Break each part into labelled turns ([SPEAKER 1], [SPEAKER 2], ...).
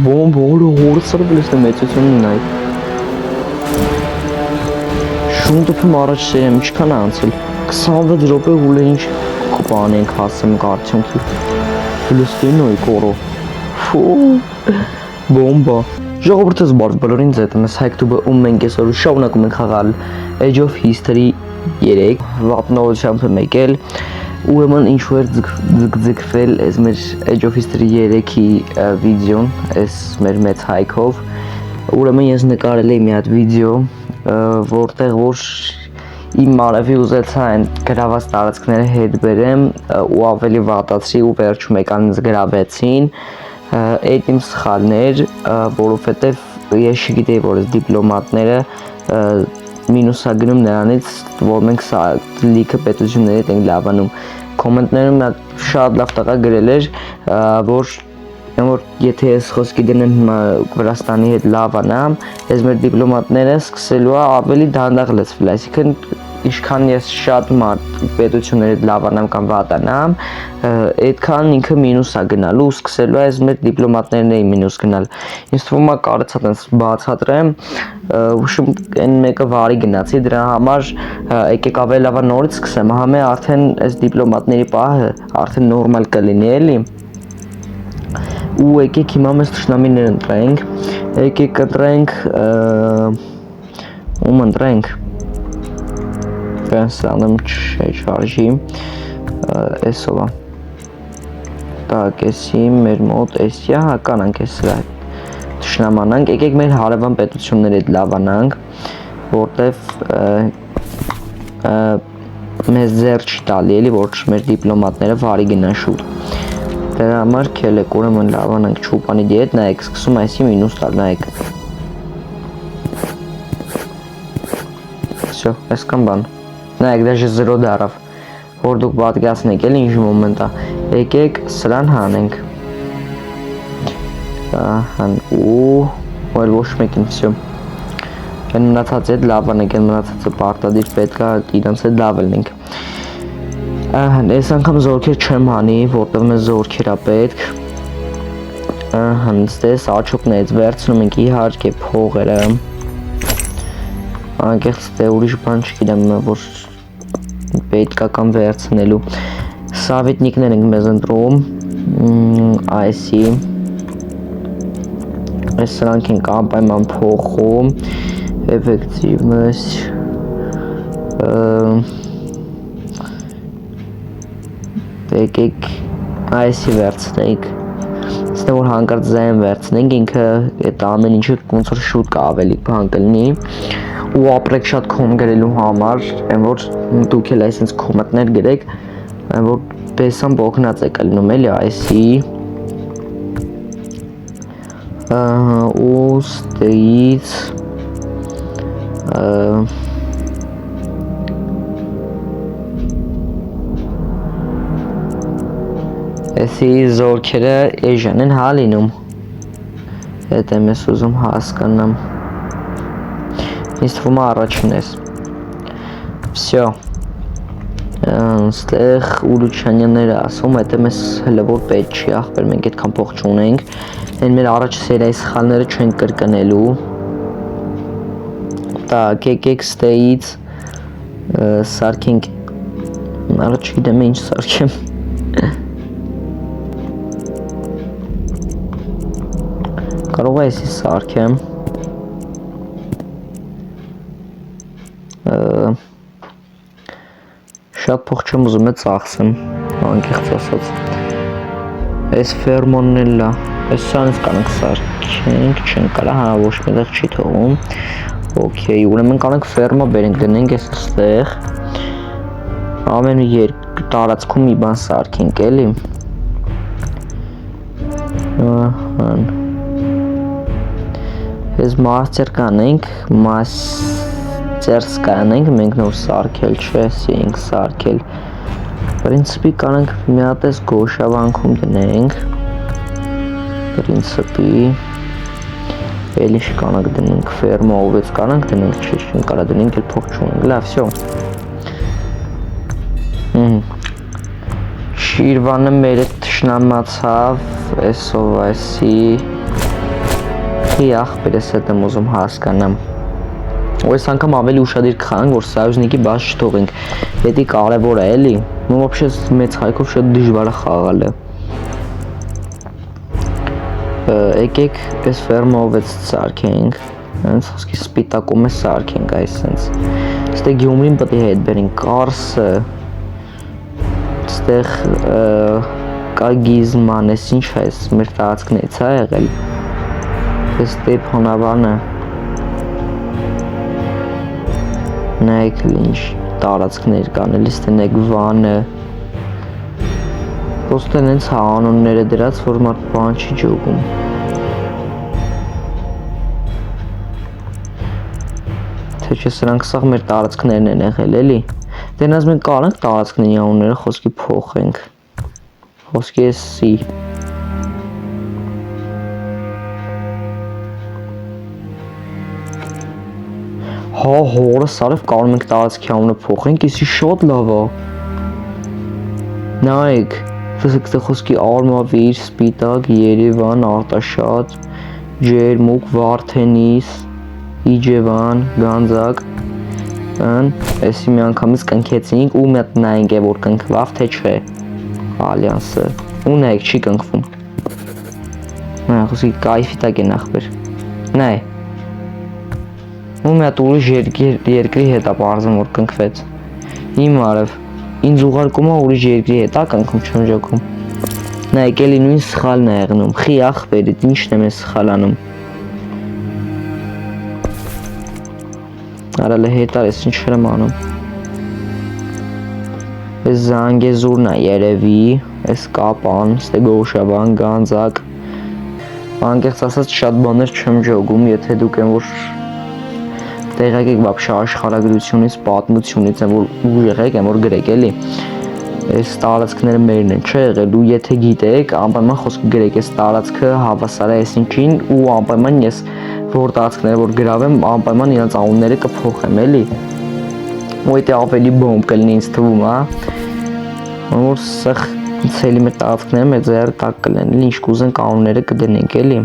[SPEAKER 1] Բոմ բորը հորսը բլեսնը մեծությունն նայ։ Շունդուփում առաջ սերեմ ինչքան անցել 26 րոպե ուլ ինչ կբան ենք հասցեմ կարծունքի բլեսնոյ կորո ֆու բոմբա ժողովուրդը զբարվ բոլորին ձեթ ես հայկտուբը ում մենք այսօր շարունակում ենք խաղալ Age of History 3 վապնորությամբ եկել ուրեմն ինչու էր ձգվել այս մեր Age of History 3-ի վիդեոն այս մեր մեծ հայքով ուրեմն ես նկարել եմ մի հատ վիդեո որտեղ որ իմ մարևի ուզեցա այն գրաված տարածքները հետ բերեմ ու ավելի վատացրի ու վերջում եկան ինձ գրավեցին այդ իմ սխալներ որովհետև ես չգիտեի որ այս դիպլոմատները մինուսա գնում նրանից որ մենք սա լիքը պետությունների ենք լավանում կոմենտներում շատ լավ տղա գրել էր որ եթե ես խոսքի դնեմ Վրաստանի հետ լավ անամ, ես մեր դիպլոմատները սկսելու է ավելի դանդաղ լցվել, այսինքն ինչքան ես շատ պետությունների հետ լավ անամ կամ վատ անամ, այդքան ինքը մինուս է գնալու ու սկսելու է ես մեր դիպլոմատներն էին մինուս գնալ։ Ինձ թվում է կարծա տենց բացատրեմ, ուշում այն մեկը վարի գնացի, դրա համար եկեք ավելի լավ նորից սկսեմ, համե արդեն այս դիպլոմատների պահը արդեն նորմալ կլինի էլի։ Ու եկեք հիմա մեզ թշնամիներ ընտրենք, եկեք ընտրենք, ում ընտրենք, սրանեմ չարժի, էսովա, տակ էսի մեր մոտ էսյա հականանք ես սրա թշնամանանք, եկեք մեր հարևան պետություններ հետ լավանանք, որտև մեզ ձեր չի տալի էլի, որ մեր դիպլոմատները վարի գնան շուտ Դրա համար քելեք ուրեմն լավանանք չուպանի դիետ, նայեք սկսում այսի մինուս տալ, նայեք Всё, այսքան բան Նայեք, դաժե 0 դարավ Որ դուք պատկասնեք էլ ինչ մոմենտ է Եկեք սրան հանենք Հան ու Ոյլ ոչ մեկին, всё Են մնացած էդ լավանենք, են մնացածը պարտադիր պետք է իրանց հետ լավ լինենք Այս անգամ զորքեր չեմ հանի, որտեղ մեզ զորքեր է պետք Հենց աչոկներից վերցնում ենք իհարկե փողերը Անկեղծ ուրիշ բան չգիտեմ, որ պետք է կամ վերցնելու Սավետնիկներ ենք մեզ ընտրում Այսի Այս սրանք ենք անպայման փոխում Էֆեկտիվնեստ Եկեք այսի վերցնենք Ստե որ հանկարծ զայեն վերցնենք ինքը այդ ամեն ինչը ոնց որ շուտ կա ավելի բան կլինի ու ապրեք շատ կոմ գրելու համար այն որ դուք էլ այսպես կոմենտներ գրեք այն որ տեսամ օգնած եք լինում էլի այսի ու ստեից Էսի զորքերը էժան են հա լինում Հետ եմ ես ուզում հասկանամ Ինձ թվում է առաջին ես Всё Ստեղ Ուրուչանյանները ասում Հետ եմ ես հլը որ պետ չի ախպեր մենք այդքան փող չունենք Են մեր առաջ սերայի սխալները չենք կրկնելու Так, եկեք ստեից Սարքենք Առաջ գիտեմ ինչ սարքեմ Կարող է այսի սարքեմ Շատ փող չեմ ուզում է ծախսեմ անկեղծ ասած Այս ֆերմոնն էլ լա Այս սրանից կանենք սարքենք չենք կարա հա ոչ մետեղ չի թողում Okay, ուրեմն կանենք ֆերմա բերենք դնենք ես ստեղ Ամեն տարածքում մի բան սարքենք էլի Ես մաստեր կանենք, մաստերս կանենք, մենք նոր սարքել չէ, ենք սարքել Պրինցպի կանենք մի հատ ես գոշավանքում դնենք Պրինցպի Էլիշ կանանք դնենք, ֆերմա ովեց կանանք դնենք, չեն կարա դնենք, էլ փող չունենք, լավ, всё Շիրվանը մեր հետ թշնամացավ, այսով այսի Խի ախպեր ես հետ եմ ուզում հասկանամ։ Ու այս անգամ ավելի ուշադիր կխանք, որ սայուզնիկի բաց չթողենք։ Պետք է կարևոր է, էլի։ Ու вообще մեծ հայքով շատ դժվար է խաղալը։ Եկեք այս ֆերմով էս սարքենք։ Հենց խոսքի սպիտակում է սարքենք այսպես։ Ստե Գյումրին պետք է հետ բերենք Կարսը։ Ստեղ կա գիզմանես ինչ է, մեր տարածքներից է եղել։ Ստեփանավանը նայեք ինչ տարածքներ կան, էլի ստենեք վանը պոստեն հենց անունները դրած, որ մարդ բան չի ջոգում թե չէ սրանք սաղ մեր տարածքներն են եղել, էլի դենազ մենք կարանք տարածքների անունները խոսքի փոխենք խոսքի էսի Հա, հորը սարև կարող ենք տարածքի անունը փոխենք, իսի շատ լավ է։ Նայեք, տեսեք խոսքի Արմավիր, Սպիտակ, Երևան, Արտաշատ, Ջերմուկ, Վարդենիս, Իջևան, Գանձակ, էսի մի անգամից կնքեցինք ու մի հատ նայենք է որ կնքվավ թե չէ Ալյանսը։ Ու նայեք չի կնքվում։ Նայ, խոսքի կայֆի տակ են ախպեր։ Նայ ու մի հատ ուրիշ երկրի հետ է պարզում որ կնքվեց իմ արև ինձ ուղարկում է ուրիշ երկրի հետ է կնքում չեմ ջոկում նայեք էլի նույն սխալն է եղնում խի ախպերիդ ինչն եմ ես սխալանում արալը հետար ես ինչ եմ անում ես Զանգեզուրն է երևի ես Կապան ստե Գոշավան Գանձակ անկեղծ ասած շատ բաներ չեմ ջոգում եթե դուք են որ Տեղակ եք բաբշա աշխարհագրությունից, պատմությունից են, որ ուժեղ եք են, որ գրեք էլի Այս տարածքները մերն են, չէ եղել ու եթե գիտեք, անպայման խոսք գրեք այս տարածքը հավասար է այս ինչին ու անպայման ես որ տարածքները որ գրավեմ, անպայման իրենց անունները կփոխեմ էլի Ու եթե ավելի բոմբ կլինի ինձ թվում, որ սեղ ցելի մեր տարածքները մեր ձեռը տակ կլեն, ինչ կուզենք անունները կդնենք էլի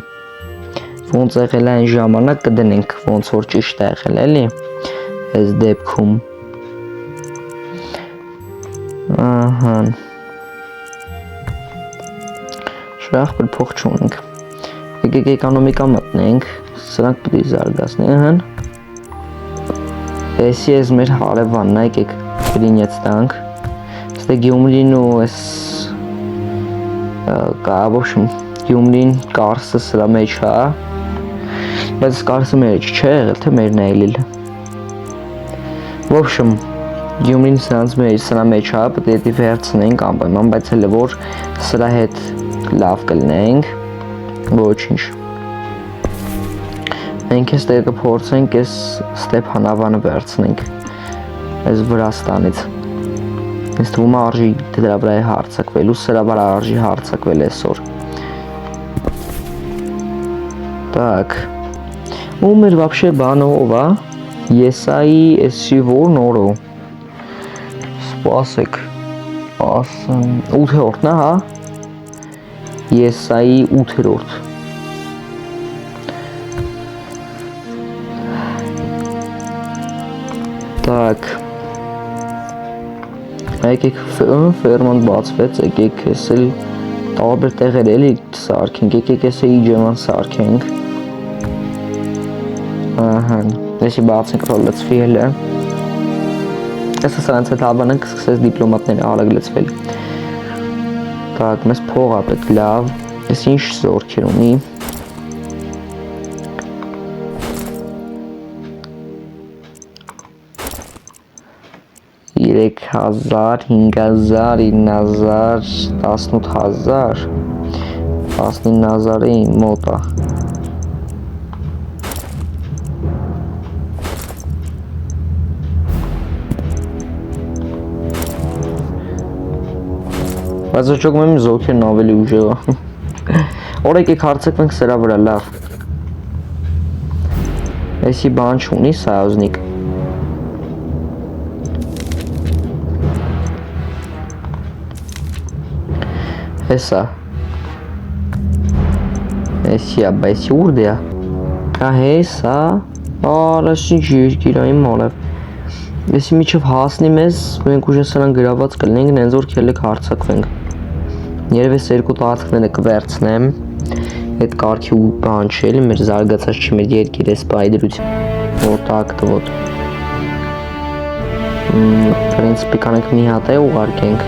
[SPEAKER 1] Ոնց եղել այն ժամանակ կդնենք ոնց որ ճիշտ է եղել էլի այս դեպքում ահա շախր փող չունենք եկեք էկոնոմիկա մտնենք սրանք պետք է զարգացնենք ահա էսի էս մեր հարևանն է եկեք գրինյաց տանք ստե Գյումրին ու էս կա в общем Գյումրին Կարսը սրա մեջ է Բայց Կարսը մեր չէ եղել, թե մերն է ելել В общем, Գյումրին սրա մեջ է, պետք է վերցնենք անպայման, բայց հələ որ սրա հետ լավ կլինենք, ոչինչ Մենք ես տեղ կփորձենք ես Ստեփանավանը վերցնենք, այս Վրաստանից Ինձ թվում է արժի դրա վրա է հարցակվելու, սրա վրա արժի հարցակվել այսօր Так ու մեր вообще բանը ով է Եսայի էսի որ նորո Սպասեք 8-րդն է հա Եսայի 8-րդ Так Եկեք ֆերման բացվեց եկեք էս էլ տարբեր տեղեր էլի սարքենք եկեք էս Իջևան սարքենք Ահա, դեսի բացենք որ լծվի էլ է Ես սրանց հետ հավանենք սկսես դիպլոմատները արագ լծվել Так, մեզ փող է պետք լավ Ես ինչ զորքեր ունի 3000, 5000, 9000, 18000 19000-ի մոտ է Բայց ոչոք մեմ զոքերն ավելի ուժեղ է Օր եկեք հարցակվենք սրա վրա լավ Էսի բան չունի սայոզնիկ Հեսա Էսի ա, բայց ուրդ է Հեսա, արաշին երկիրային մալև։ Եսի միջև հասնի մեզ, մենք ուժը սրան գրաված կլնենք, նենց որ կելեք հարցակվենք։ Երև ես երկու տարածքները կվերցնեմ, հետ կարգի ու բան չէ, մեր զարգացած չի մեր երկիր է սպայդրություն, որ տակտը ոտ։ Պրինցպի կանենք մի հատ է ուղարկենք։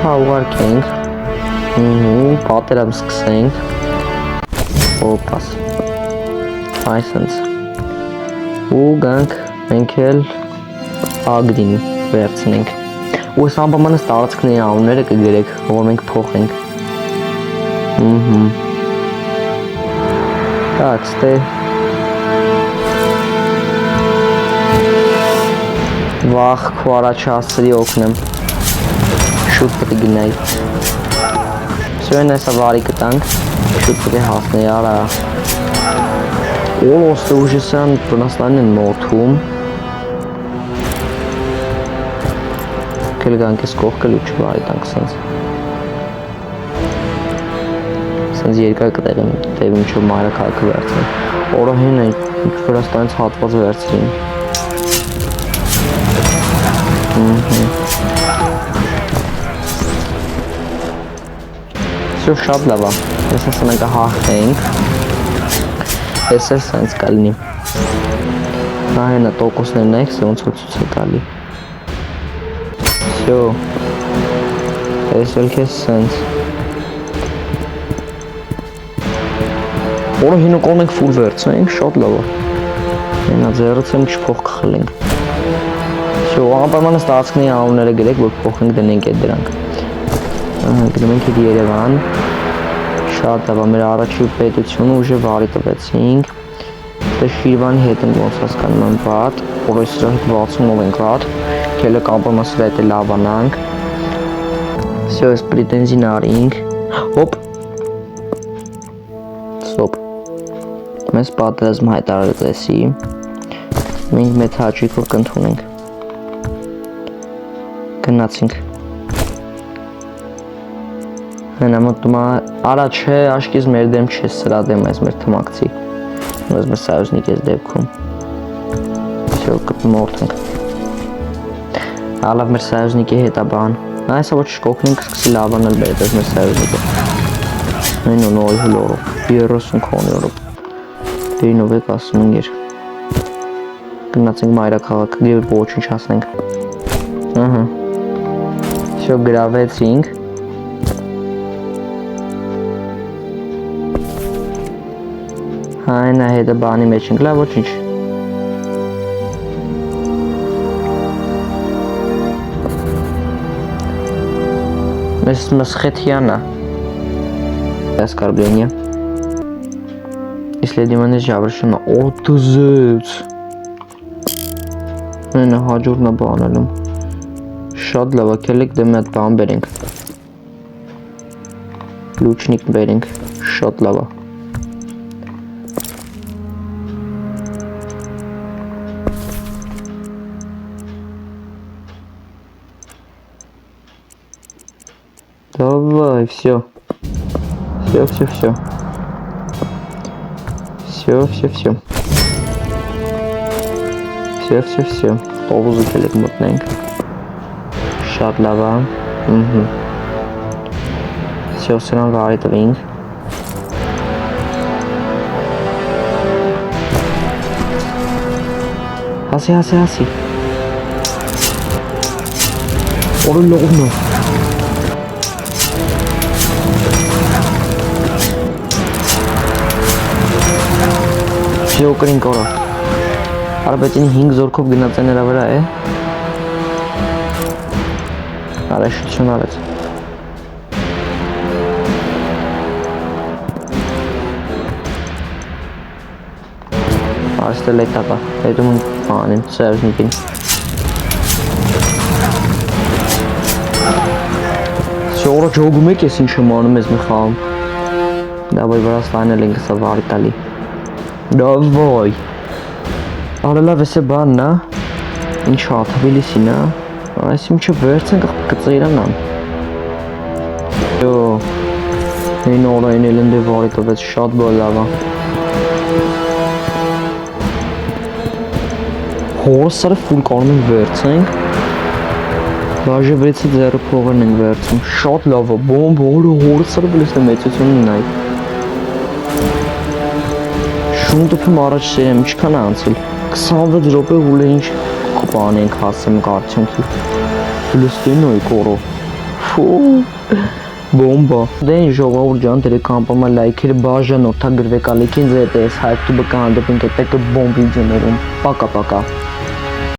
[SPEAKER 1] Հա ուղարկենք, պատերամ սկսենք, ոպաս, այսենց, ու գանք մենք էլ ագրին վերցնենք, ու ես ամբամանս տարածքների անունները կգրեք, որ մենք փոխենք, Так, ստե Վախ քո առաջացրի օգնեմ Շուտ պետք է գնայի Սյոն էսա վարի կտանք Շուտ պետք է հասնի արա Օլոստը ուժեսան բնաստանին են մոթում Կել գանք ես կողքել ու չվարի տանք սենց Սենց երկար կտեղեմ տևին չով մայրը կալքը վերցնեմ Օրը հին է Վրաստանից հատված վերցրին Սյո շատ լավ է Ես ես մենք հաղթենք Ես էլ սենց կալնի Նա հենը տոկոսներն եք սյոնց որ ծուց է տալի Սյո Ես էլ կես սենց Օրը հինը կոնենք ֆուլ վերցնենք շատ լավ է Հենա ձերից եմ չփող կխլենք Շո, աղապայմանս տարածքների անունները գրեք, որ փոխենք դնենք այդ դրանք Գրում ենք իր Երևան Շատ լավ, մեր առաջի պետությունը ուժը վարի տվեցինք Դե Շիրվանի հետ ենք ոնց հասկանում եմ վատ Որ այս սրա հետ 60-ով ենք վատ Կելը կամպամաս վրա հետ է լավանանք Սյո, ես պրիտենզին արինք Հոպ Սոպ Մեզ պատրազմ հայտարարեց էսի Մենք մեծ հաճույքով կընդունենք Գնացինք Հենամոտում արա չէ, աշկիզ մեր դեմ չես սրա դեմ ես մեր թմակցի Ես մեր սայուսնիկ ես դեպքում Սյո կտմորդենք Ալավ մեր սայուսնիկի հետ աբան Այսա ոչ շկոքնենք սկսի լավանել բերդ ես մեր սայուսնիկը Նույն ու նոյ հլորով Երոսուն քոնի օրով Բերինով եք ասում ընգեր Գնացինք մայրա քաղաքը գրիվ ոչինչ հասնենք Շո գրավեցինք Հայնա հետը բանի մեջ ենք, լավ ոչինչ Մեզ Մասխետյանա Оскорбление Исследование жабрышына Օտզեց Մենա հաջորնա բանելում Շատ լավ ակելեք դեմ այդ բան բերենք Լուչնիկ բերենք Շատ լավ Давай, все. Все. Все. Տովուզը կելեք մտնենք Շատ լավ Все, սրան վարի տվինք Հասի Օրը լողն է Все, կրինք օրը Արբետինի 5 զորքով գնաց է նրա վրա է Արեշություն արեց Արստել էտապա Հետում անին սերժնիկին Շորը ճոգում եք ես ինչ եմ անում ես մի խաղում Դավայ վրաստան էլ ենք սա վարի տալի Դավայ Արելավ ես է բան նա Ինչ հա թվիլիսին նա Այս իմ չէ վերցենք կծեիրանան Yo, այն օրային էլ ընդ վարի տվեց շատ բալավա։ Հորսերը ֆուլ կարում ենք վերցենք։ Բաժևեցի ձերը փողն ենք վերցում։ Շատ լավ է, բոմբ, հորսերը բլիսնը մեծություն ունայի։ Շուն տպում առաջ սերեմ, ինչքան է անցել։ 26 րոպե ուլ ինչ կպանենք հասեմ արդյունքի։ Բլիսնը նոյ կորո։ Ֆու Բոմբա։ Դե ժողովուրդ ջան, դրեք անպայման լայքերը բաժան օգտագրվեք ալիքին ձեզ հայտ տուբը կհանդիպենք հետո բոմբի ջներում։ Պակա։